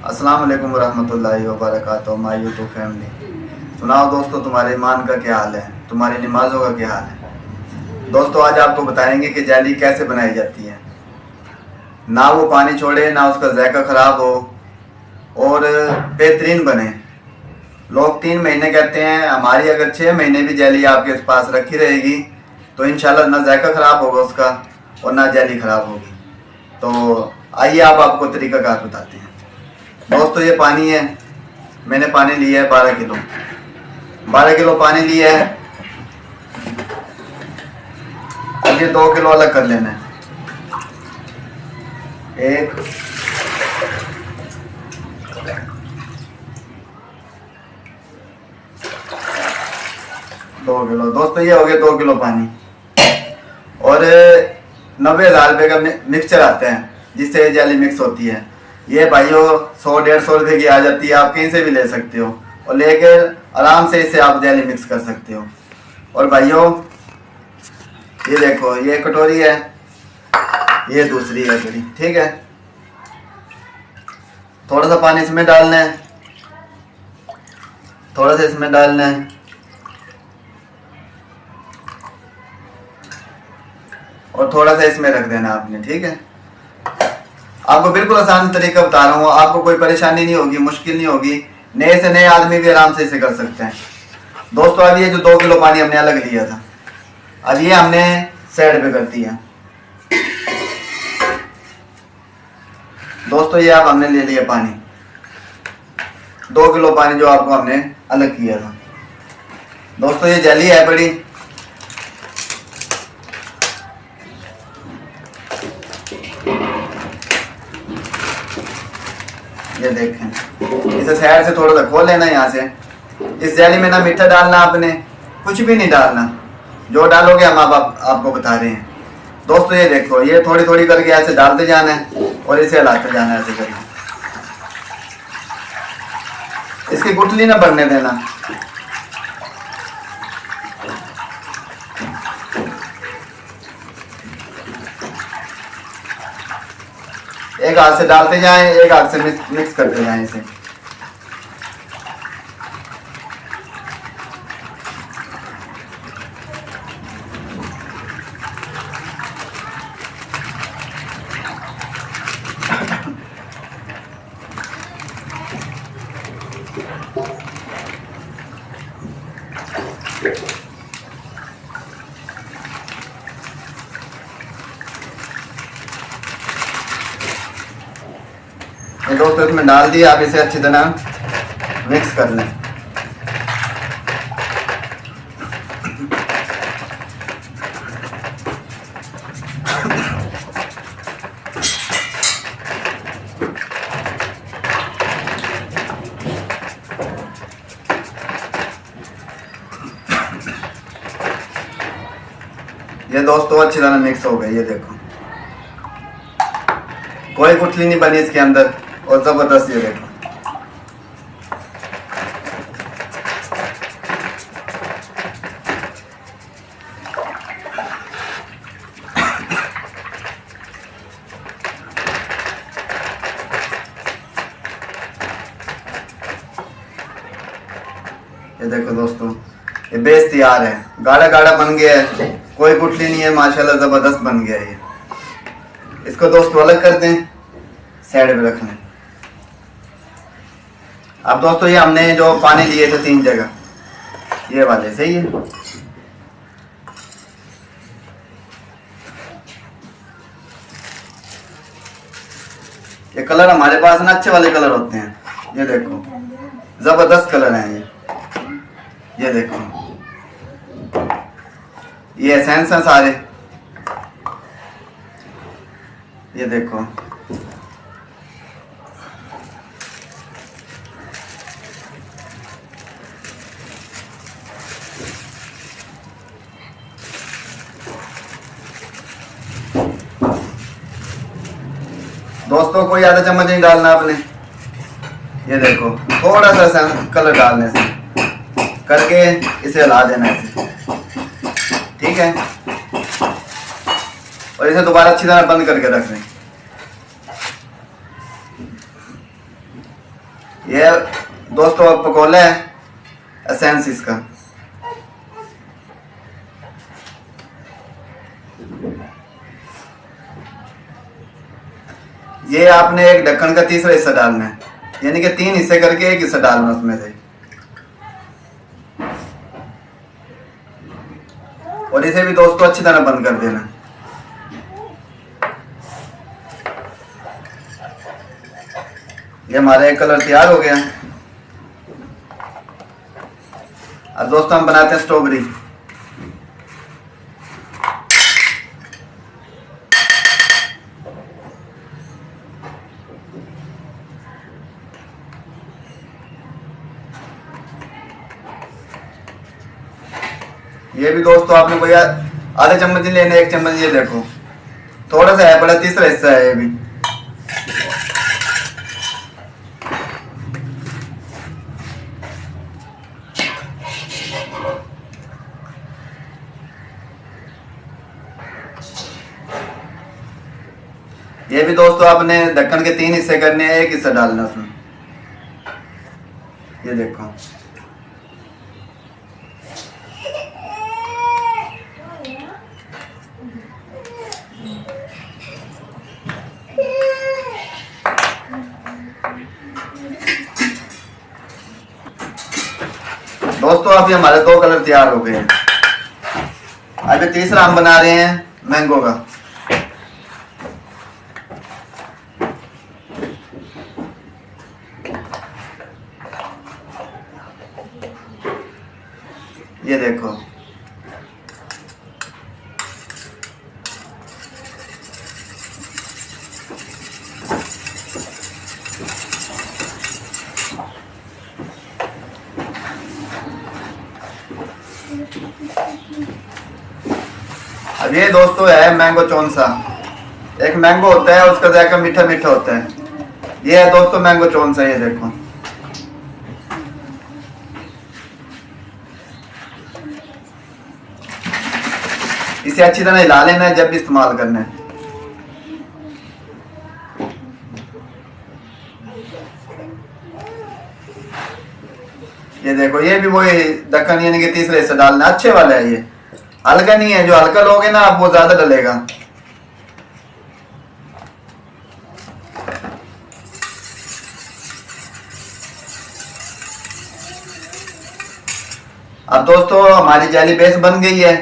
अस्सलाम वालेकुम रहमतुल्लाहि व बरकातुहू माय यूट्यूब फैमिली। सुनाओ दोस्तों, तुम्हारे ईमान का क्या हाल है, तुम्हारी नमाजों का क्या हाल है। दोस्तों आज आपको बताएंगे कि जैली कैसे बनाई जाती है। ना वो पानी छोड़े, ना उसका जायका ख़राब हो और बेहतरीन बने। लोग 3 महीने कहते हैं, हमारी अगर 6 महीने भी जैली आपके पास रखी रहेगी तो इंशाल्लाह ना जायका ख़राब होगा उसका और ना जैली ख़राब होगी। तो आइए आप आपको तरीक़ाकार बताते हैं। दोस्तों ये पानी है, मैंने पानी लिया है 12 किलो। 12 किलो पानी लिया है। अब ये 2 किलो अलग कर लेना है। 1 2 किलो। दोस्तों ये हो गया 2 किलो पानी। और 90,000 रुपये का मिक्सचर आता है जिससे जेली मिक्स होती है। ये भाइयों 100-150 रुपये की आ जाती है, आप कहीं से भी ले सकते हो और लेकर आराम से इसे आप जेली मिक्स कर सकते हो। और भाइयों ये देखो, ये कटोरी है, ये दूसरी है बड़ी, ठीक है। थोड़ा सा पानी इसमें डालना है, थोड़ा सा इसमें डालना है और थोड़ा सा इसमें रख देना आपने, ठीक है। आपको बिल्कुल आसान तरीका बता रहा हूँ, आपको कोई परेशानी नहीं होगी, मुश्किल नहीं होगी। नए से नए आदमी भी आराम से इसे कर सकते हैं। दोस्तों अब ये जो 2 किलो पानी हमने अलग लिया था, अब ये हमने साइड पे कर दिया। दोस्तों ये अब हमने ले लिया पानी, 2 किलो पानी जो आपको हमने अलग किया था। दोस्तों ये जेली है बड़ी, ये देखें, इसे साइड से थोड़ा सा खोल लेना यहाँ से। इस जेली में ना मीठा डालना, आपने कुछ भी नहीं डालना, जो डालोगे हम आपको बता रहे हैं। दोस्तों ये देखो, ये थोड़ी थोड़ी करके ऐसे डालते जाना है और इसे हिलाते जाना है ऐसे करके। इसकी गुठली ना बनने देना। एक हाथ से डालते जाएं, एक हाथ से मिक्स करते जाएं इसे। ये दोस्तों इसमें डाल दिया, आप इसे अच्छी तरह मिक्स कर लें। ये दोस्तों अच्छी तरह मिक्स हो गई, ये देखो कोई गुठली नहीं बनी इसके अंदर और जबरदस्त। ये देखो ये देखो दोस्तों, ये बेस तैयार है, गाढ़ा गाढ़ा बन गया है, कोई गुठली नहीं है, माशाल्लाह जबरदस्त बन गया है। इसको दोस्तों अलग कर दें, साइड में रख लें। अब दोस्तों ये हमने जो पानी लिए थे 3 जगह, ये वाले सही है। ये कलर हमारे पास ना अच्छे वाले कलर होते हैं, ये देखो जबरदस्त कलर हैं ये देखो, ये एसेंस हैं सारे, ये देखो। दोस्तों कोई आधा चम्मच नहीं डालना आपने, ये देखो थोड़ा सा कलर डालने से करके इसे हिला देना ऐसे, ठीक है। और इसे दोबारा अच्छी तरह बंद करके रख दें। ये दोस्तों पकोला है एसेंस इसका। ये आपने एक ढक्कन का तीसरा हिस्सा डालना है, यानी कि 3 हिस्से करके एक हिस्सा डालना उसमें से, और इसे भी दोस्तों अच्छी तरह बंद कर देना। ये हमारा एक कलर तैयार हो गया। अब दोस्तों हम बनाते हैं स्ट्रॉबेरी। ये भी दोस्तों आपने कोई आधे चम्मच लेना, 1 चम्मच। ये देखो थोड़ा सा है, बड़ा तीसरा हिस्सा है ये भी। ये भी दोस्तों आपने ढक्कन के 3 हिस्से करने हैं, 1 हिस्सा डालना उसमें। ये देखो दोस्तों, अभी हमारे 2 कलर तैयार हो गए हैं। अभी तीसरा हम बना रहे हैं मैंगो का। ये देखो अब ये दोस्तों है मैंगो चौंसा। एक मैंगो होता है, उसका जायका मीठा मीठा होता है। ये है दोस्तों मैंगो चौंसा। ये देखो इसे अच्छी तरह हिला लेना है जब भी इस्तेमाल करना है। ये देखो ये भी वही ढक्कन यानी कि तीसरे हिस्से डालना। अच्छे वाला है ये, हल्का नहीं है। जो हल्का लोगे ना आप वो ज्यादा डलेगा। अब दोस्तों हमारी जेली बेस बन गई है,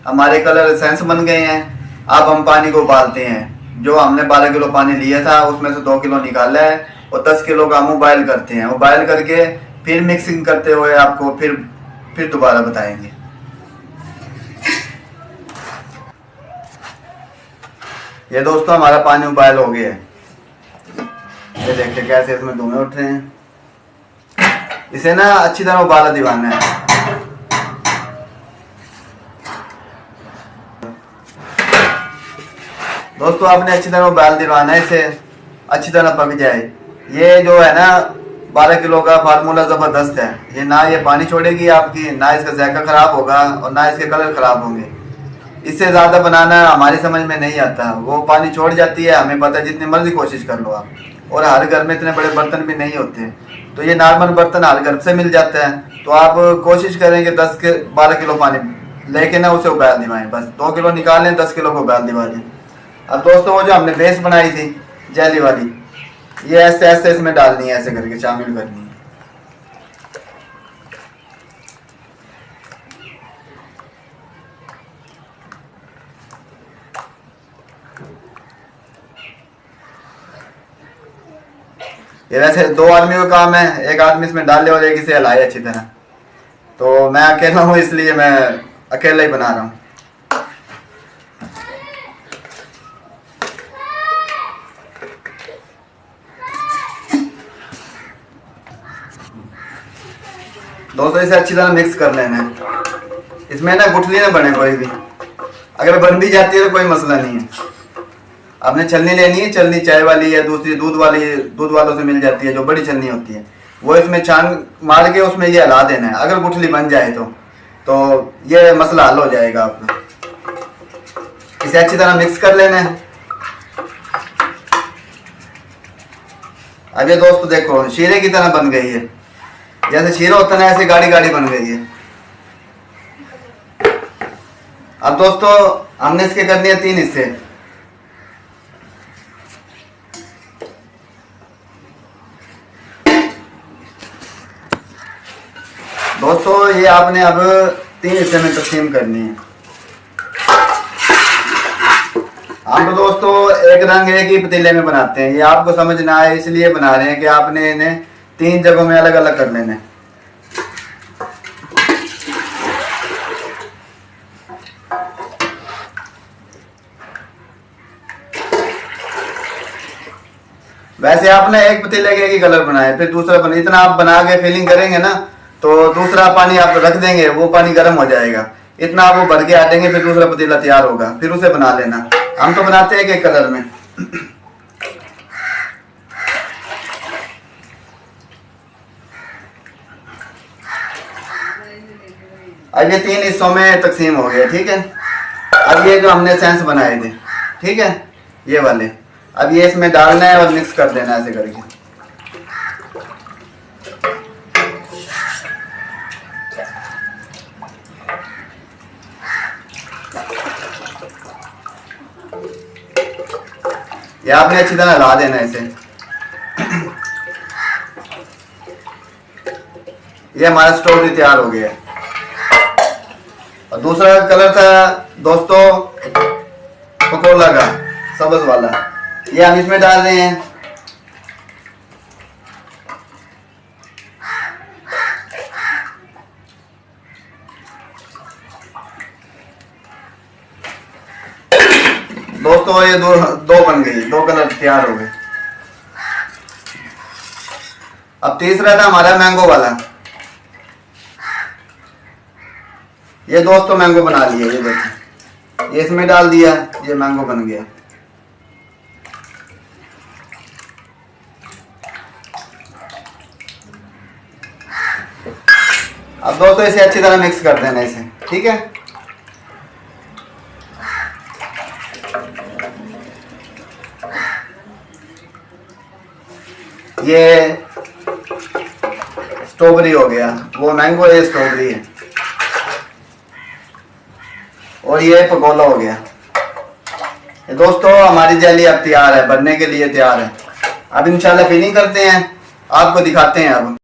हमारे कलर एसेंस बन गए हैं। अब हम पानी को उबालते हैं। जो हमने 12 किलो पानी लिया था उसमें से 2 किलो निकाला है और 10 किलो का हम उबाइल करते हैं। उबाइल करके फिर मिक्सिंग करते हुए आपको फिर दोबारा बताएंगे। ये दोस्तों हमारा पानी उबाइल हो गया है। ये देखिए कैसे इसमें धुएं उठ रहे हैं। इसे ना अच्छी तरह उबाला दिलाना है। दोस्तों आपने अच्छी तरह उबाल दिलवाना है, इसे अच्छी तरह पक जाए। ये जो है ना 12 किलो का फार्मूला जबरदस्त है। ये ना ये पानी छोड़ेगी आपकी, ना इसका जायका खराब होगा और ना इसके कलर खराब होंगे। इससे ज्यादा बनाना हमारी समझ में नहीं आता। वो पानी छोड़ जाती है, हमें पता है। जितनी मर्जी कोशिश कर लो आप, और हर घर में इतने बड़े बर्तन भी नहीं होते, तो ये नॉर्मल बर्तन हर घर से मिल जाता है। तो आप कोशिश करें कि 12 किलो पानी लेके ना उसे उबाल दिवाएं। बस 2 किलो निकालें, 10 किलो को उबाल दिवा दें। अब दोस्तों वो जो हमने बेस बनाई थी जेली वाली, ये ऐसे ऐसे इसमें डालनी है, ऐसे करके शामिल करनी है। ये वैसे 2 आदमी का काम है। एक आदमी इसमें डाले और एक इसे हिलाए अच्छी तरह। तो मैं अकेला हूँ इसलिए मैं अकेला ही बना रहा हूँ। दोस्तों इसे अच्छी तरह मिक्स कर लेना है। इसमें ना गुठली ना बने कोई भी। अगर बन भी जाती है तो कोई मसला नहीं है। आपने छलनी लेनी है, छलनी चाय वाली या दूसरी दूध वालों से मिल जाती है, जो बड़ी छलनी होती है। वो इसमें छान मार के उसमें ये हिला देना है। अगर गुठली बन जाए तो ये मसला हल हो जाएगा आपका। इसे अच्छी तरह मिक्स कर लेना है। अब ये दोस्तों देखो शीरे की तरह बन गई है, जैसे शीरा होता है ना ऐसे गाड़ी गाड़ी बन गई है। अब दोस्तों हमने इसके करनी है 3 हिस्से। दोस्तों ये आपने अब 3 हिस्से में तकसीम करनी है। हम तो दोस्तों एक रंग एक ही पतीले में बनाते हैं, ये आपको समझ ना आए इसलिए बना रहे हैं कि आपने इन्हें 3 जगहों में अलग अलग कर लेने। वैसे आपने एक पतीले के एक ही कलर बनाए, फिर दूसरा बना, इतना आप बना के फिलिंग करेंगे ना तो दूसरा पानी आप रख देंगे, वो पानी गर्म हो जाएगा, इतना आप वो भर के हटेंगे, फिर दूसरा पतीला तैयार होगा, फिर उसे बना लेना। हम तो बनाते हैं एक कलर में। अब ये 3 हिस्सों में तकसीम हो गया, ठीक है। अब ये जो हमने सेंस बनाए थे, ठीक है, ये वाले, अब ये इसमें डालना है और मिक्स कर देना ऐसे करके। ये आपने अच्छी तरह हिला देना इसे। ये हमारा स्ट्रॉबेरी तैयार हो गया है। और दूसरा कलर था दोस्तों कोकोला का सब्ज वाला, ये हम इसमें डाल रहे हैं। दोस्तों ये दो बन गई, 2 कलर तैयार हो गए। अब तीसरा था हमारा मैंगो वाला, ये दोस्तों मैंगो बना लिया, ये देखो, ये इसमें डाल दिया, ये मैंगो बन गया। अब दोस्तों इसे अच्छी तरह मिक्स कर देना इसे, ठीक है। ये स्ट्रॉबेरी हो गया, वो मैंगो है, स्ट्रॉबेरी है, और ये पकोला हो गया। ये दोस्तों हमारी जेली अब तैयार है, बनने के लिए तैयार है। अब इंशाल्लाह फिलिंग करते हैं, आपको दिखाते हैं अब।